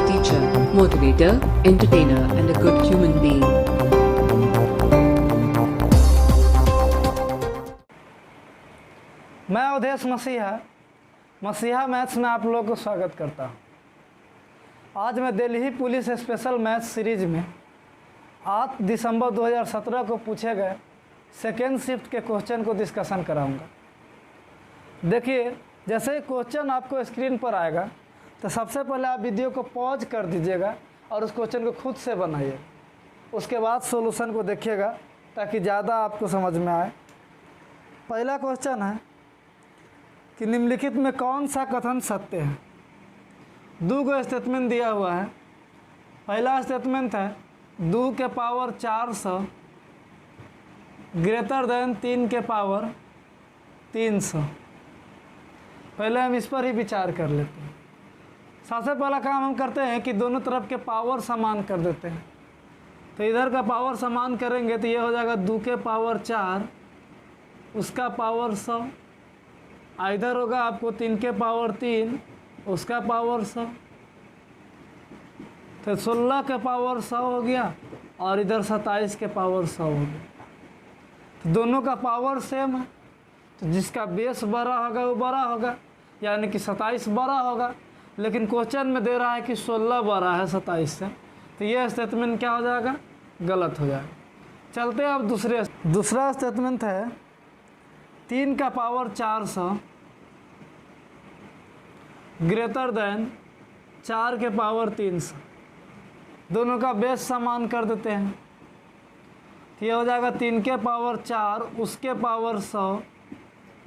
teacher, motivator, entertainer, and a good human being. मैं अवधेश मसीहा maths में आप लोगों को स्वागत करता हूं। आज मैं Delhi police special maths series में 8 दिसंबर 2017 को पूछे गए सेकेंड शिफ्ट के क्वेश्चन को डिस्कशन कराऊंगा। देखिए, जैसे क्वेश्चन आपको स्क्रीन पर आएगा तो सबसे पहले आप वीडियो को पॉज कर दीजिएगा और उस क्वेश्चन को खुद से बनाइए। उसके बाद सॉल्यूशन को देखिएगा ताकि ज़्यादा आपको समझ में आए। पहला क्वेश्चन है कि निम्नलिखित में कौन सा कथन सत्य है। दो को स्टेटमेंट दिया हुआ है। पहला स्टेटमेंट है 2 के पावर 400 ग्रेटर देन 3 के पावर 300। पहले हम इस पर ही विचार कर लेते हैं। सबसे पहला काम हम करते हैं कि दोनों तरफ के पावर समान कर देते हैं। तो इधर का पावर समान करेंगे तो ये हो जाएगा 2 के पावर 4 उसका पावर 100। इधर होगा आपको 3 के पावर 3 उसका पावर 100। तो 16 के पावर 100 हो गया और इधर 27 के पावर 100 हो गया। तो दोनों का पावर सेम है, तो जिसका बेस बड़ा होगा वो बड़ा होगा, यानी कि 27 बड़ा होगा। लेकिन क्वेश्चन में दे रहा है कि 16 बड़ा है 27 से, तो ये स्टेटमेंट क्या हो जाएगा? गलत हो जाएगा। चलते हैं अब दूसरा स्टेटमेंट है 3 का पावर 400 ग्रेटर देन 4 के पावर 300। दोनों का बेस समान कर देते हैं। तो ये हो जाएगा 3 के पावर 4 उसके पावर 100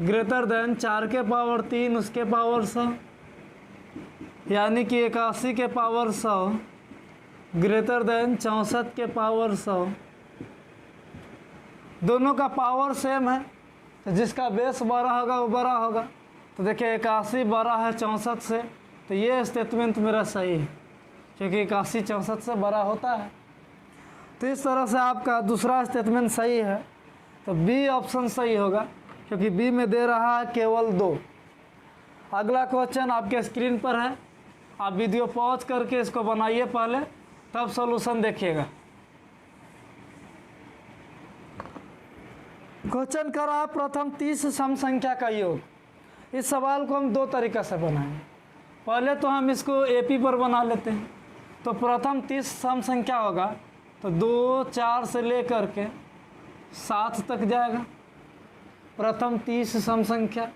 ग्रेटर देन 4 के पावर 3 उसके पावर 100, यानी कि 81 के पावर 100 ग्रेटर देन 64 के पावर 100। दोनों का पावर सेम है, तो जिसका बेस बड़ा होगा वो बड़ा होगा। तो देखिए 81 बड़ा है 64 से, तो ये स्टेटमेंट मेरा सही है क्योंकि 81 64 से बड़ा होता है। तो इस तरह से आपका दूसरा स्टेटमेंट सही है। तो बी ऑप्शन सही होगा क्योंकि बी में दे रहा है केवल 2। अगला क्वेश्चन आपके स्क्रीन पर है। आप वीडियो पॉज करके इसको बनाइए पहले, तब सॉल्यूशन देखिएगा। क्वेश्चन कर रहा है प्रथम 30 सम संख्या का योग। इस सवाल को हम 2 तरीक़ा से बनाएंगे। पहले तो हम इसको एपी पर बना लेते हैं। तो प्रथम 30 सम संख्या होगा तो 2 4 से लेकर के 7 तक जाएगा प्रथम 30 सम संख्या।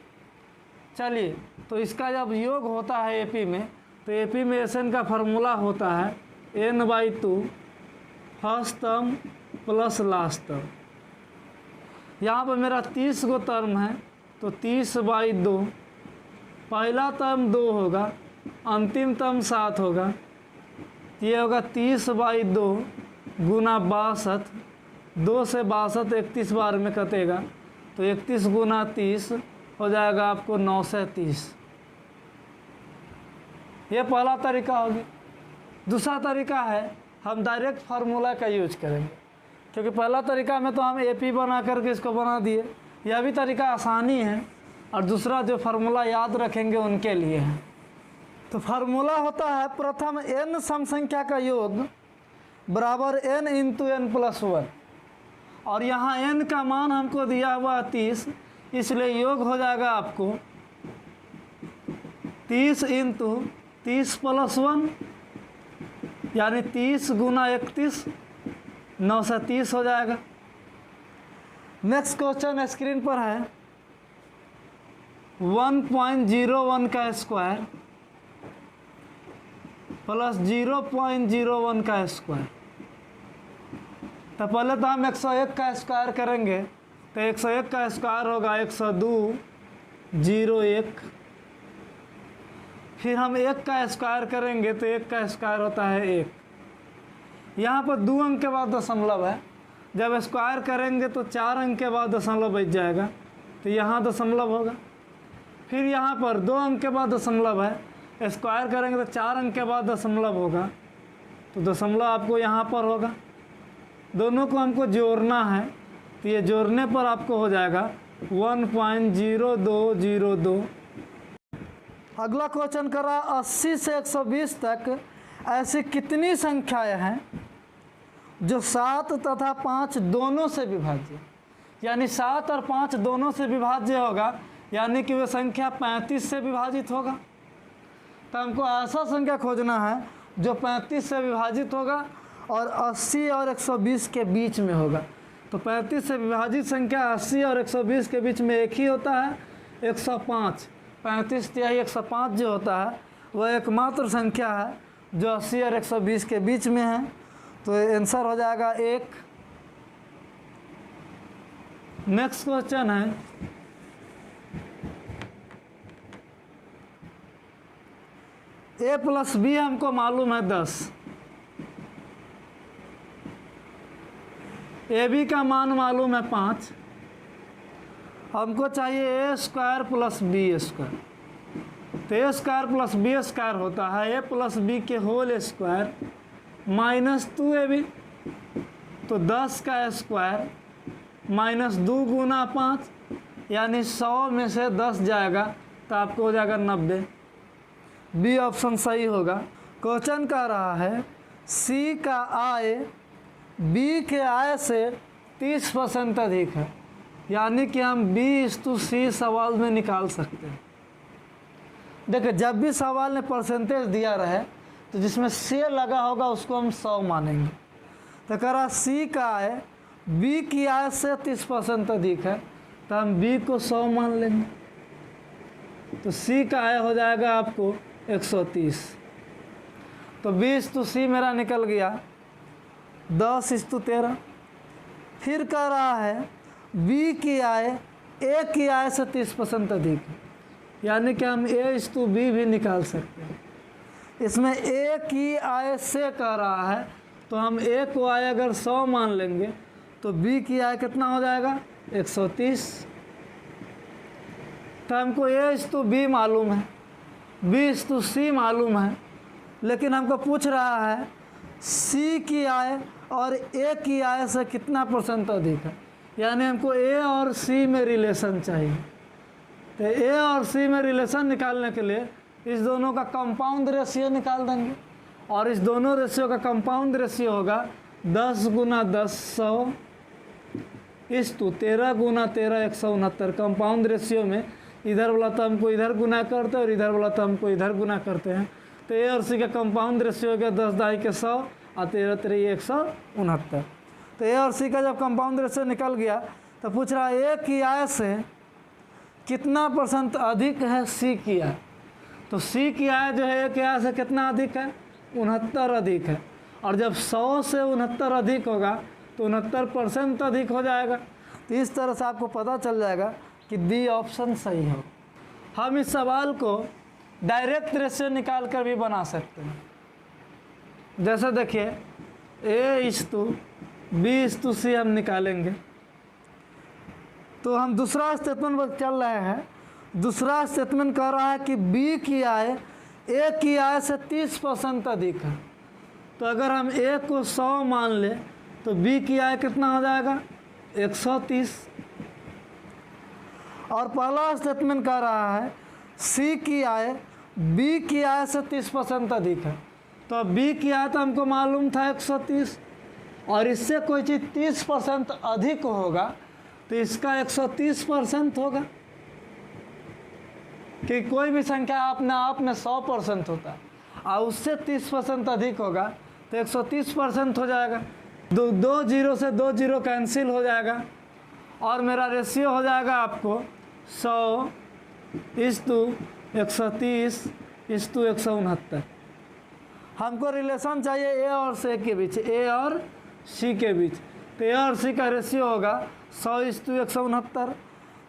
चलिए, तो इसका जब योग होता है एपी में, तो एपी में एसएन का फार्मूला होता है n/2 first term plus last term. यहाँ पर मेरा 30 गो टर्म है, तो 30/2 पहला टर्म 2 होगा, अंतिम टर्म 7 होगा। ये होगा 30/2 गुना 62। 2 से 62 31 बार में कटेगा, तो 31 गुना 30 हो जाएगा आपको 930। ये पहला तरीका हो गया। दूसरा तरीका है हम डायरेक्ट फार्मूला का यूज करेंगे, क्योंकि पहला तरीका में तो हम एपी बना करके इसको बना दिए। यह भी तरीका आसानी है, और दूसरा जो फार्मूला याद रखेंगे उनके लिए है। तो फार्मूला होता है प्रथम n सम संख्या का योग बराबर n इंटू n+1, और यहाँ n का मान हमको दिया हुआ 30, इसलिए योग हो जाएगा आपको 30 इंटू 30+1, यानी 30 गुना 31 930 हो जाएगा। नेक्स्ट क्वेश्चन स्क्रीन पर है 1.01 का स्क्वायर प्लस 0.01 का स्क्वायर। तो पहले तो हम 101 का स्क्वायर करेंगे, तो 101 का स्क्वायर होगा 102.01। फिर हम 1 का स्क्वायर करेंगे तो 1 का स्क्वायर होता है 1। यहाँ पर 2 अंक के बाद दशमलव है। जब स्क्वायर करेंगे तो 4 अंक के बाद दशमलव बच जाएगा, तो यहाँ दशमलव होगा। फिर यहाँ पर 2 अंक के बाद दशमलव है, स्क्वायर करेंगे तो 4 अंक के बाद दशमलव होगा, तो दशमलव आपको यहाँ पर होगा। दोनों को हमको जोड़ना है, तो ये जोड़ने पर आपको हो जाएगा 1.0202। अगला क्वेश्चन कर रहा 80 से 120 तक ऐसी कितनी संख्याएं हैं जो 7 तथा 5 दोनों से विभाज्य, यानी 7 और 5 दोनों से विभाज्य होगा, यानी कि वह संख्या 35 से विभाजित होगा। तो हमको ऐसा संख्या खोजना है जो 35 से विभाजित होगा और 80 और 120 के बीच में होगा। तो 35 से विभाजित संख्या 80 और 120 के बीच में एक ही होता है, 105। 35/105 जो होता है वह एकमात्र संख्या है जो 80 और 120 के बीच में है। तो आंसर हो जाएगा 1। नेक्स्ट क्वेश्चन है, a + b हमको मालूम है 10, ए बी का मान मालूम है 5, हमको चाहिए a² + b²। तो a² + b² होता है a + b के होल स्क्वायर माइनस 2ab। तो 10 का स्क्वायर माइनस 2 गुना 5, यानी 100 में से 10 जाएगा तो आपको हो जाएगा 90। बी ऑप्शन सही होगा। क्वेश्चन कह रहा है सी का आय बी के आय से 30% अधिक है, यानी कि हम B/C सवाल में निकाल सकते हैं। देखिए, जब भी सवाल में परसेंटेज दिया रहे तो जिसमें से लगा होगा उसको हम 100 मानेंगे। तो कह रहा सी का आय बी की आय से 30% अधिक है, तो हम बी को 100 मान लेंगे। तो सी का आय हो जाएगा आपको 130। तो B/C मेरा निकल गया 10:13। फिर कह रहा है बी की आय ए की आय से 30% अधिक है, यानी कि हम A/B भी निकाल सकते हैं। इसमें ए की आय से कह रहा है तो हम ए को आय अगर 100 मान लेंगे तो बी की आय कितना हो जाएगा 130। तो हमको A/B मालूम है, B/C मालूम है, लेकिन हमको पूछ रहा है सी की आय और ए की आय से कितना % अधिक है, यानी हमको ए और सी में रिलेशन चाहिए। तो ए और सी में रिलेशन निकालने के लिए इस दोनों का कंपाउंड रेशियो निकाल देंगे, और इस दोनों रेशियो का कंपाउंड रेशियो होगा 10 × 10 100 13 × 13 169। कंपाउंड रेशियो में इधर वाला तो हमको इधर गुना करते हैं और इधर वाला तो हमको इधर गुना करते हैं। तो ए और सी का कंपाउंड रेशियो हो गया 10 दाई के 100 और 13 3 169। तो ए और सी का जब कंपाउंड रेशियो निकल गया तो पूछ रहा है ए की आय से कितना % अधिक है सी की आय। तो सी की आय जो है ए की आय से कितना अधिक है 69 अधिक है, और जब 100 से 69 अधिक होगा तो 69% अधिक हो जाएगा। तो इस तरह से आपको पता चल जाएगा कि डी ऑप्शन सही हो। हम इस सवाल को डायरेक्ट रेशियो निकाल कर भी बना सकते हैं। जैसे देखिए A/B/C हम निकालेंगे तो हम दूसरा स्टेटमेंट पर चल रहे हैं। दूसरा स्टेटमेंट कह रहा है कि बी की आय ए की आय से 30% अधिक है। तो अगर हम ए को 100 मान लें तो बी की आय कितना हो जाएगा 130। और पहला स्टेटमेंट कह रहा है सी की आय बी की आय से 30% अधिक है। तो अब बी की आय तो हमको मालूम था 130, और इससे कोई चीज़ 30% अधिक होगा तो इसका 130% होगा, कि कोई भी संख्या अपने आप में 100% होता है और उससे 30% अधिक होगा तो 130% हो जाएगा। दो जीरो से 2 जीरो कैंसिल हो जाएगा, और मेरा रेशियो हो जाएगा आपको 100:130:169। हमको रिलेशन चाहिए ए और सी के बीच, ए और सी के बीच। तो ए और सी का रेशियो होगा 100:169।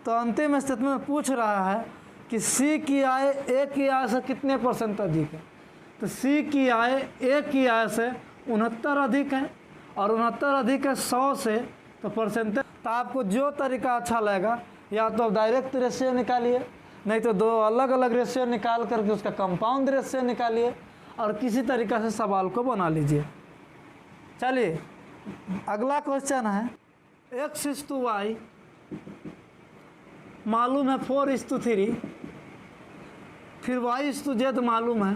तो अंतिम स्टेटमेंट पूछ रहा है कि सी की आय ए की आय से कितने % अधिक है। तो सी की आय ए की आय से 69 अधिक है, और 69 अधिक है 100 से, तो परसेंटेज। तो आपको जो तरीका अच्छा लगेगा, या तो डायरेक्ट रेशियो निकालिए, नहीं तो 2 अलग अलग रेशियो निकाल करके उसका कंपाउंड रेशियो निकालिए, और किसी तरीक़ा से सवाल को बना लीजिए। चलिए अगला क्वेश्चन है x/y मालूम है 4:3, फिर y/z मालूम है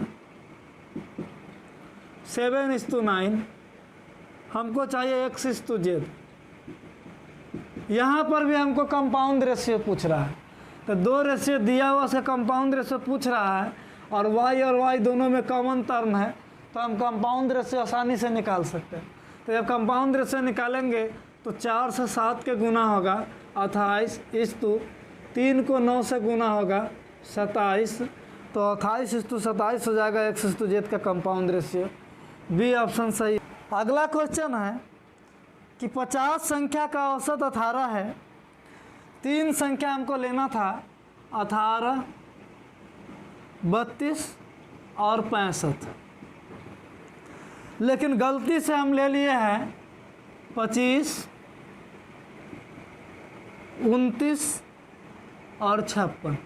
7:9, हमको चाहिए x/z। यहाँ पर भी हमको कंपाउंड रेशियो पूछ रहा है, तो दो रेशियो दिया हुआ से कंपाउंड रेशियो पूछ रहा है और y दोनों में कॉमन टर्म है, तो हम कंपाउंड रेशियो आसानी से निकाल सकते हैं। तो जब कंपाउंड रेशियो निकालेंगे तो 4 से 7 के गुना होगा 28, 3 को 9 से गुना होगा 27, तो 28:27 हो जाएगा x/z का कंपाउंड रेशियो। बी ऑप्शन सही। अगला क्वेश्चन है कि 50 संख्या का औसत 18 है। 3 संख्या हमको लेना था, 18, 32 और 65, लेकिन गलती से हम ले लिए हैं 25, 29 और 56।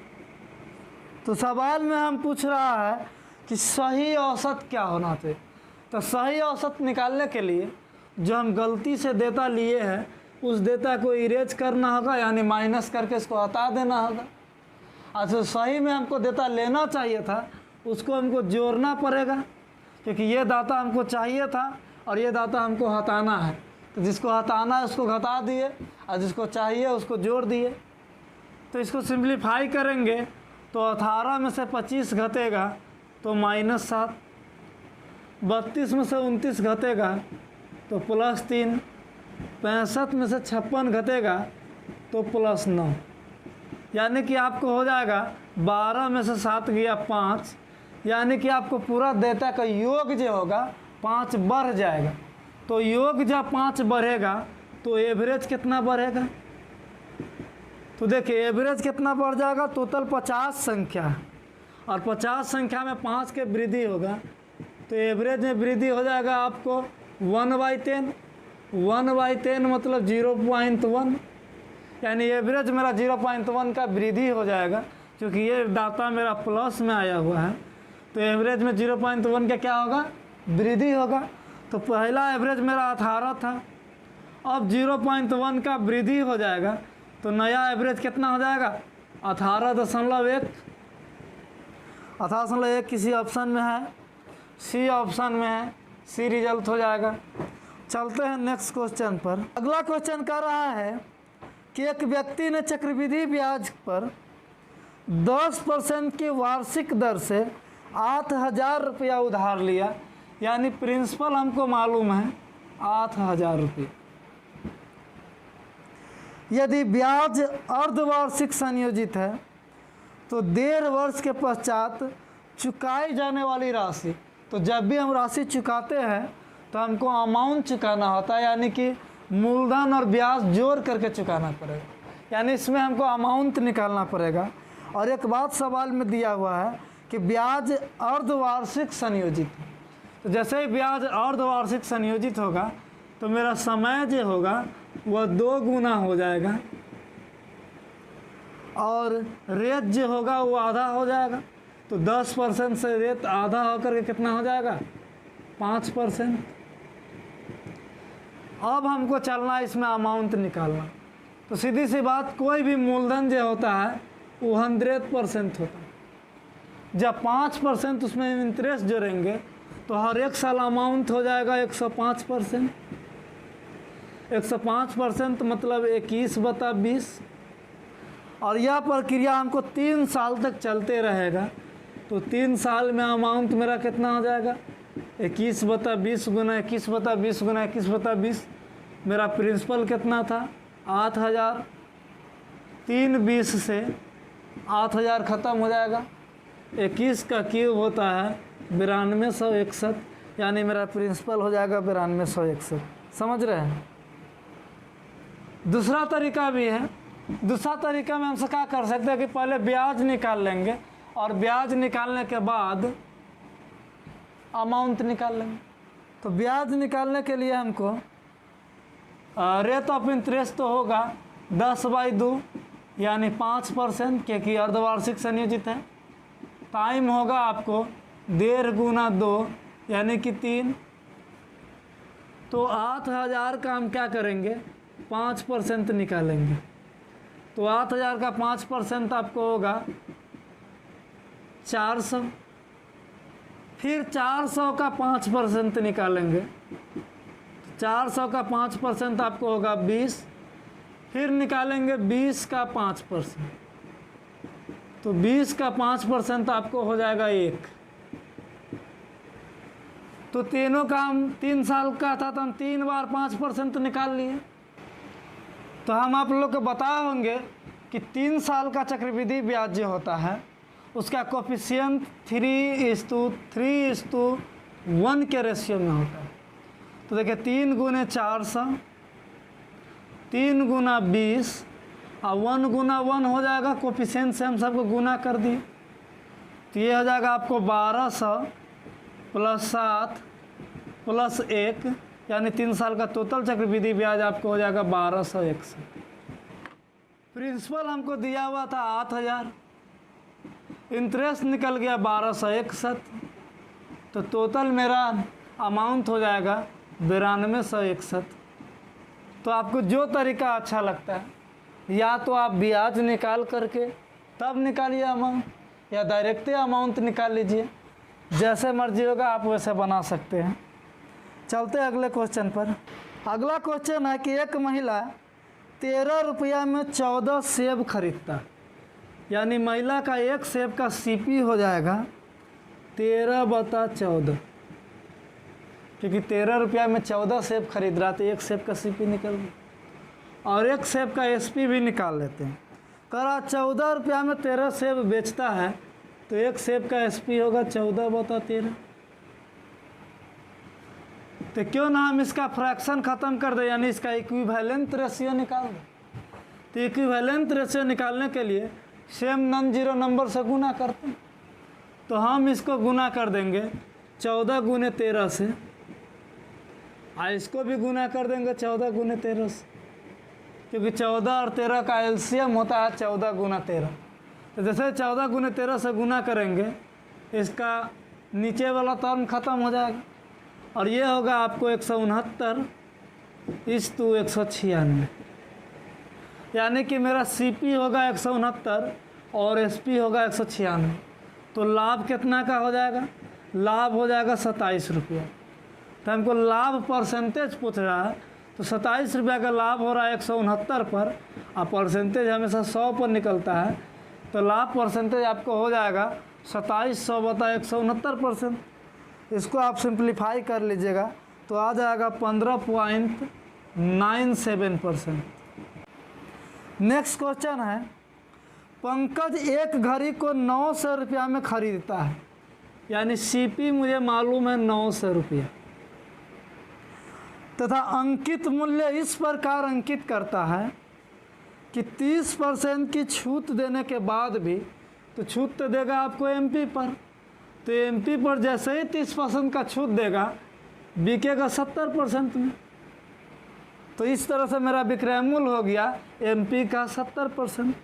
तो सवाल में हम पूछ रहा है कि सही औसत क्या होना चाहिए। तो सही औसत निकालने के लिए जो हम गलती से डेटा लिए हैं उस डेटा को इरेज करना होगा, यानी माइनस करके इसको हटा देना होगा। अच्छा, सही में हमको डेटा लेना चाहिए था, उसको हमको जोड़ना पड़ेगा, क्योंकि ये डाटा हमको चाहिए था और ये डाटा हमको हटाना है। तो जिसको हटाना है उसको घटा दिए और जिसको चाहिए उसको जोड़ दिए। तो इसको सिंप्लीफाई करेंगे तो 18 में से 25 घटेगा तो -7, 32 में से 29 घटेगा तो +3, 65 में से 56 घटेगा तो +9, यानी कि आपको हो जाएगा 12 में से 7 गया 5, यानी कि आपको पूरा डेटा का योग जो होगा 5 बढ़ जाएगा। तो योग जब 5 बढ़ेगा तो एवरेज कितना बढ़ेगा, तो देखिए एवरेज कितना बढ़ जाएगा। टोटल 50 संख्या और 50 संख्या में 5 के वृद्धि होगा, तो एवरेज में वृद्धि हो जाएगा आपको 1/10। 1/10 मतलब 0.1, यानी एवरेज मेरा 0.1 का वृद्धि हो जाएगा। क्योंकि ये डाटा मेरा प्लस में आया हुआ है, तो एवरेज में 0.1 का क्या होगा, वृद्धि होगा। तो पहला एवरेज मेरा 18 था, अब 0.1 का वृद्धि हो जाएगा, तो नया एवरेज कितना हो जाएगा 18.1। 18.1 किसी ऑप्शन में है, सी ऑप्शन में है, सी रिजल्ट हो जाएगा। चलते हैं नेक्स्ट क्वेश्चन पर। अगला क्वेश्चन कर रहा है कि एक व्यक्ति ने चक्रवृद्धि ब्याज पर 10% की वार्षिक दर से 8,000 रुपया उधार लिया, यानी प्रिंसिपल हमको मालूम है 8,000 रुपये। यदि ब्याज अर्धवार्षिक संयोजित है तो 1.5 वर्ष के पश्चात चुकाई जाने वाली राशि, तो जब भी हम राशि चुकाते हैं तो हमको अमाउंट चुकाना होता है, यानी कि मूलधन और ब्याज जोड़ करके चुकाना पड़ेगा, यानी इसमें हमको अमाउंट निकालना पड़ेगा। और एक बात सवाल में दिया हुआ है कि ब्याज अर्धवार्षिक संयोजित है, तो जैसे ही ब्याज अर्धवार्षिक संयोजित होगा तो मेरा समय जो होगा वह 2 गुना हो जाएगा और रेट जो होगा वो आधा हो जाएगा। तो 10% से रेट आधा होकर के कितना हो जाएगा 5%। अब हमको चलना है इसमें अमाउंट निकालना। तो सीधी सी बात, कोई भी मूलधन जो होता है वो 100% होता है। जब 5% उसमें इंटरेस्ट जोड़ेंगे तो हर एक साल अमाउंट हो जाएगा 105%। 105% मतलब 21/20, और यह प्रक्रिया हमको 3 साल तक चलते रहेगा। तो 3 साल में अमाउंट मेरा कितना हो जाएगा 21/20 गुना 21/20 गुना 21/20। मेरा प्रिंसिपल कितना था 8,000। 3/20 से 8,000 ख़त्म हो जाएगा। 21 का क्यूब होता है 9261, यानी मेरा प्रिंसिपल हो जाएगा 9261। समझ रहे हैं। दूसरा तरीका भी है। दूसरा तरीका में हमसे क्या कर सकते हैं कि पहले ब्याज निकाल लेंगे और ब्याज निकालने के बाद अमाउंट निकाल लेंगे। तो ब्याज निकालने के लिए हमको रेट ऑफ इंटरेस्ट तो होगा 10/2 यानी 5%, क्योंकि अर्धवार्षिक संयोजित है। टाइम होगा आपको 1.5 गुना 2 यानी कि 3। तो 8,000 का हम क्या करेंगे 5% निकालेंगे। तो 8,000 का 5% आपको होगा 400। फिर 400 का 5% निकालेंगे। 400 का 5% आपको होगा 20। फिर निकालेंगे 20 का 5%, तो 20 का 5% आपको हो जाएगा 1। तो तीनों का हम 3 साल का था तो हम 3 बार 5% निकाल लिए। तो हम आप लोग को बताए होंगे कि 3 साल का चक्रवृद्धि ब्याज जो होता है उसका कोफिशिएंट 3:1 के रेशियो में होता है। तो देखिए 3 गुने 400, 3 गुना 20 और 1 गुना 1 हो जाएगा, कोफिशिएंट से हम सबको गुना कर दिए। तो ये हो जाएगा आपको 1200 प्लस 7 प्लस 1, यानी 3 साल का टोटल चक्रवृद्धि ब्याज आपको हो जाएगा 1261। प्रिंसिपल हमको दिया हुआ था 8000, इंटरेस्ट निकल गया 1261, तो टोटल मेरा अमाउंट हो जाएगा 9261। तो आपको जो तरीका अच्छा लगता है, या तो आप ब्याज निकाल करके तब निकालिए अमाउंट, या डायरेक्ट अमाउंट निकाल लीजिए, जैसे मर्जी होगा आप वैसे बना सकते हैं। चलते अगले क्वेश्चन पर। अगला क्वेश्चन है कि एक महिला 13 रुपया में 14 सेब खरीदता, यानी महिला का एक सेब का सीपी हो जाएगा 13/14, क्योंकि 13 रुपया में 14 सेब खरीद रहा तो एक सेब का सीपी निकल गया। और एक सेब का एसपी भी निकाल लेते हैं। करा 14 रुपया में 13 सेब बेचता है तो एक सेब का एसपी होगा 14/13। तो क्यों ना हम इसका फ्रैक्शन ख़त्म कर दें, यानी इसका इक्विवेलेंट रेशियो निकाल दें। तो इक्विवेलेंट रेशियो निकालने के लिए सेम नॉन जीरो नंबर से गुना करते हैं। तो हम इसको गुना कर देंगे 14 गुने 13 से, और इसको भी गुना कर देंगे 14 गुने 13 से, क्योंकि 14 और 13 का एलसीएम होता है 14 गुना 13। तो जैसे 14 गुने 13 से गुना करेंगे, इसका नीचे वाला टर्म ख़त्म हो जाएगा, और ये होगा आपको 169/196, यानी कि मेरा सीपी होगा 169 और एसपी होगा 196। तो लाभ कितना का हो जाएगा? लाभ हो जाएगा 27 रुपया। तो हमको लाभ परसेंटेज पूछ रहा है, तो 27 रुपया का लाभ हो रहा है 169 पर, और परसेंटेज हमेशा 100 पर निकलता है। तो लाभ परसेंटेज आपको हो जाएगा 2700/169%। इसको आप सिंप्लीफाई कर लीजिएगा तो आ जाएगा 15.97%। नेक्स्ट क्वेश्चन है, पंकज एक घड़ी को 900 रुपया में खरीदता है, यानी सीपी मुझे मालूम है 900 रुपया, तथा अंकित मूल्य इस प्रकार अंकित करता है कि 30% की छूट देने के बाद भी, तो छूट तो देगा आपको एमपी पर, तो एमपी पर जैसे ही 30% का छूट देगा बिकेगा 70% में। तो इस तरह से मेरा विक्रय मूल्य हो गया एमपी का 70%।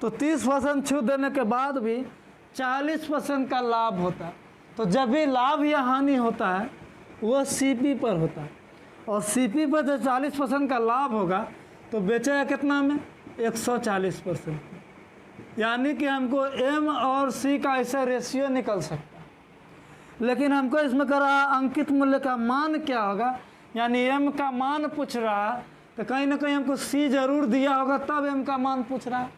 तो 30% छूट देने के बाद भी 40% का लाभ होता है। तो जब भी लाभ या हानि होता है वो सीपी पर होता है, और सीपी पर जब 40% का लाभ होगा तो बेचेगा कितना में? 140%। यानी कि हमको एम और सी का ऐसा रेशियो निकल सकता है। लेकिन हमको इसमें करा अंकित मूल्य का मान क्या होगा, यानी एम का मान पूछ रहा है, तो कहीं ना कहीं हमको सी जरूर दिया होगा तब एम का मान पूछ रहा है।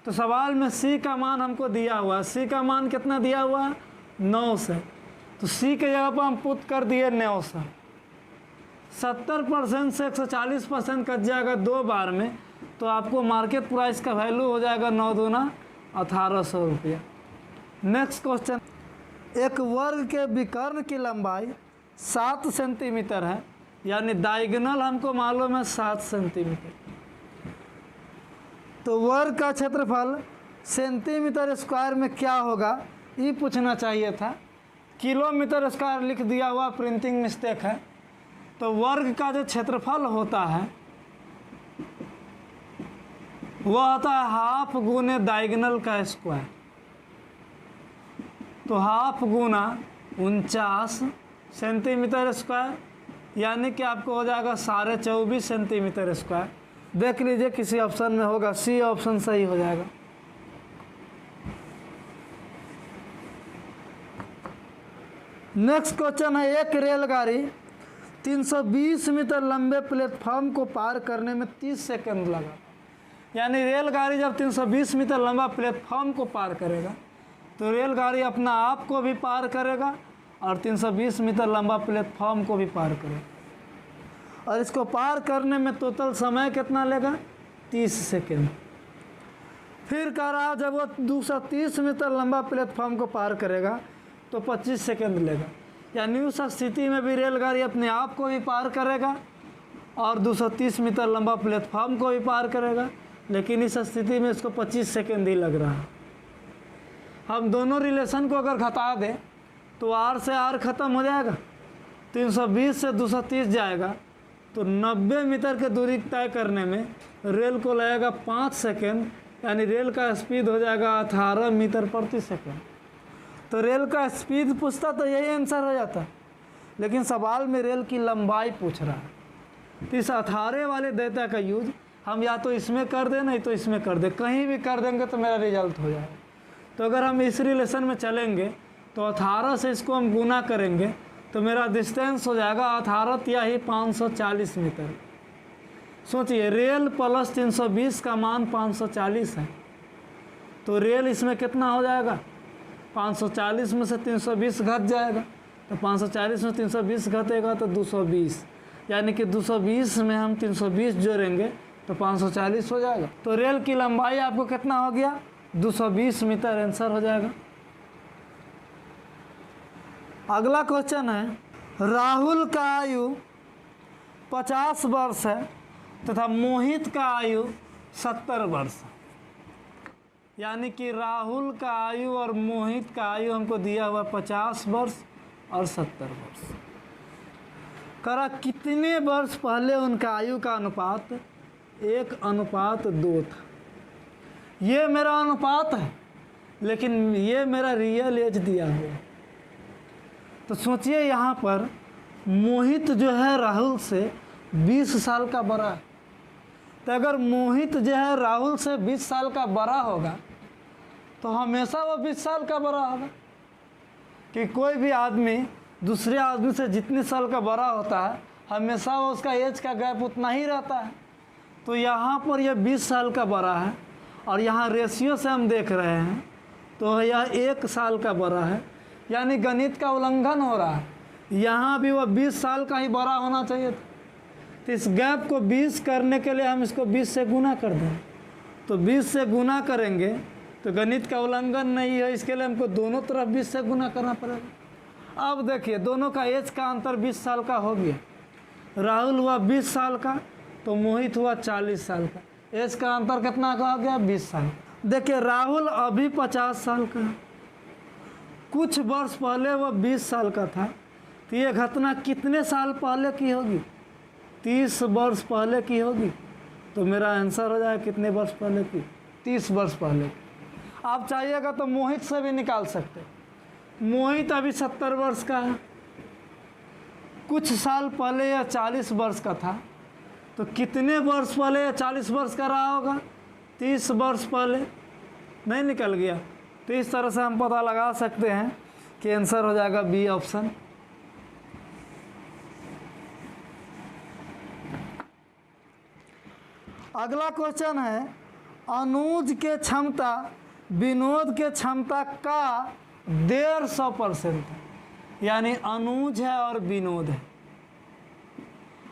तो सवाल में सी का मान हमको दिया हुआ है। सी का मान कितना दिया हुआ है? 900। तो सी के जगह पर हम पुट कर दिए 900। 70% से 140% कट जाएगा 2 बार में, तो आपको मार्केट प्राइस का वैल्यू हो जाएगा 9 दूना 1800 रुपया। नेक्स्ट क्वेश्चन, एक वर्ग के विकर्ण की लंबाई 7 सेंटीमीटर है, यानी डायगोनल हमको मालूम है 7 सेंटीमीटर। तो वर्ग का क्षेत्रफल सेंटीमीटर स्क्वायर में क्या होगा ये पूछना चाहिए था। किलोमीटर स्क्वायर लिख दिया हुआ, प्रिंटिंग मिस्टेक है। तो वर्ग का जो क्षेत्रफल होता है वह होता है हाफ गुने डायगोनल का स्क्वायर। तो हाफ गुना 49 सेंटीमीटर स्क्वायर, यानी कि आपको हो जाएगा 24.5 सेंटीमीटर स्क्वायर। देख लीजिए किसी ऑप्शन में होगा, सी ऑप्शन सही हो जाएगा। नेक्स्ट क्वेश्चन है, एक रेलगाड़ी 320 मीटर लंबे प्लेटफॉर्म को पार करने में 30 सेकंड लगा। यानी रेलगाड़ी जब 320 मीटर लंबा प्लेटफॉर्म को पार करेगा तो रेलगाड़ी अपना आप को भी पार करेगा और 320 मीटर लंबा प्लेटफॉर्म को भी पार करेगा। और इसको पार करने में टोटल समय कितना लेगा? 30 सेकंड। फिर कह रहा जब वो 230 मीटर लंबा प्लेटफॉर्म को पार करेगा तो 25 सेकंड लेगा। यानी उस स्थिति में भी रेलगाड़ी अपने आप को भी पार करेगा और 230 मीटर लंबा प्लेटफॉर्म को भी पार करेगा, लेकिन इस स्थिति में इसको 25 सेकंड ही लग रहा है। हम दोनों रिलेशन को अगर घटा दें तो आर से आर ख़त्म हो जाएगा, 320 से 230 जाएगा तो 90 मीटर की दूरी तय करने में रेल को लगेगा 5 सेकंड, यानी रेल का स्पीड हो जाएगा 18 मीटर प्रति सेकंड। तो रेल का स्पीड पूछता तो यही आंसर हो जाता, लेकिन सवाल में रेल की लंबाई पूछ रहा है। तो इस 18 वाले डेटा का यूज हम या तो इसमें कर दें नहीं तो इसमें कर दें, कहीं भी कर देंगे तो मेरा रिजल्ट हो जाएगा। तो अगर हम इस रिलेशन में चलेंगे तो 18 से इसको हम गुना करेंगे तो मेरा डिस्टेंस हो जाएगा 18 या ही 540 मीटर। सोचिए रेल प्लस 320 का मान 540 है, तो रेल इसमें कितना हो जाएगा? 540 में से 320 घट जाएगा, तो 540 में 320 घटेगा तो 220, यानी कि 220 में हम 320 जोड़ेंगे तो 540 हो जाएगा। तो रेल की लंबाई आपको कितना हो गया? 220 मीटर आंसर हो जाएगा। अगला क्वेश्चन है, राहुल का आयु 50 वर्ष है तथा मोहित का आयु 70 वर्ष है। यानी कि राहुल का आयु और मोहित का आयु हमको दिया हुआ 50 वर्ष और 70 वर्ष। करा कितने वर्ष पहले उनका आयु का अनुपात 1:2 था। ये मेरा अनुपात है, लेकिन ये मेरा रियल एज दिया हुआ है। तो सोचिए यहाँ पर मोहित जो है राहुल से 20 साल का बड़ा है। तो अगर मोहित जो है राहुल से 20 साल का बड़ा होगा तो हमेशा वो 20 साल का बड़ा होगा, कि कोई भी आदमी दूसरे आदमी से जितने साल का बड़ा होता है हमेशा वो उसका एज का गैप उतना ही रहता है। तो यहाँ पर यह 20 साल का बड़ा है और यहाँ रेशियो से हम देख रहे हैं तो यह 1 साल का बड़ा है, यानी गणित का उल्लंघन हो रहा है। यहाँ भी वह 20 साल का ही बड़ा होना चाहिए था। तो इस गैप को 20 करने के लिए हम इसको 20 से गुना कर दें, तो 20 से गुना करेंगे तो गणित का उल्लंघन नहीं है, इसके लिए हमको दोनों तरफ 20 से गुना करना पड़ेगा। अब देखिए दोनों का एज का अंतर 20 साल का हो गया। राहुल हुआ 20 साल का तो मोहित हुआ 40 साल का। एज का अंतर कितना का हो गया? 20 साल। देखिए राहुल अभी 50 साल का है, कुछ वर्ष पहले वह 20 साल का था। तो ये घटना कितने साल पहले की होगी? 30 वर्ष पहले की होगी। तो मेरा आंसर हो जाएगा कितने वर्ष पहले की? 30 वर्ष पहले की। आप चाहिएगा तो मोहित से भी निकाल सकते। मोहित अभी 70 वर्ष का है, कुछ साल पहले यह 40 वर्ष का था। तो कितने वर्ष पहले यह 40 वर्ष का रहा होगा? 30 वर्ष पहले। नहीं निकल गया? तो इस तरह से हम पता लगा सकते हैं कि आंसर हो जाएगा बी ऑप्शन। अगला क्वेश्चन है, अनुज के क्षमता विनोद के क्षमता का 150% है। यानी अनुज है और विनोद है।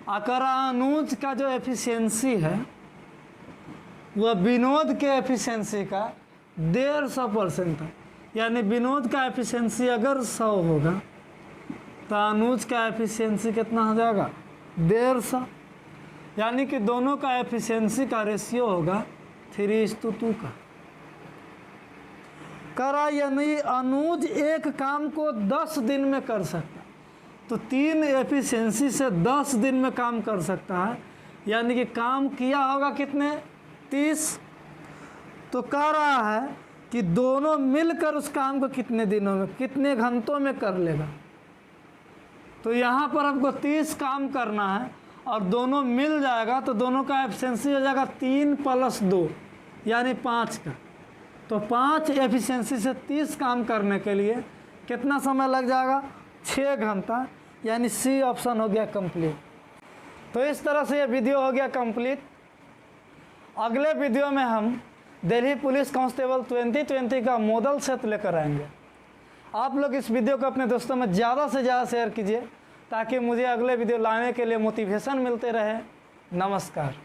अगर अनुज का जो एफिशिएंसी है वह विनोद के एफिशिएंसी का 150% है। यानी विनोद का एफिशिएंसी अगर 100 होगा तो अनुज का एफिशिएंसी कितना हो जाएगा? 150। यानी कि दोनों का एफिशिएंसी का रेशियो होगा 3:2 का। करा यानी अनुज एक काम को 10 दिन में कर सकता है, तो 3 एफिशिएंसी से 10 दिन में काम कर सकता है। यानी कि काम किया होगा कितने? 30। तो कह रहा है कि दोनों मिलकर उस काम को कितने दिनों में, कितने घंटों में कर लेगा। तो यहाँ पर हमको 30 काम करना है और दोनों मिल जाएगा तो दोनों का एफिशिएंसी हो जाएगा 3 + 2 यानी 5 का। तो 5 एफिशिएंसी से 30 काम करने के लिए कितना समय लग जाएगा? 6 घंटा, यानी सी ऑप्शन हो गया कंप्लीट। तो इस तरह से ये वीडियो हो गया कंप्लीट। अगले वीडियो में हम दिल्ली पुलिस कांस्टेबल 2020 का मॉडल सेट लेकर आएंगे। आप लोग इस वीडियो को अपने दोस्तों में ज़्यादा से ज़्यादा शेयर कीजिए ताकि मुझे अगले वीडियो लाने के लिए मोटिवेशन मिलते रहे। नमस्कार।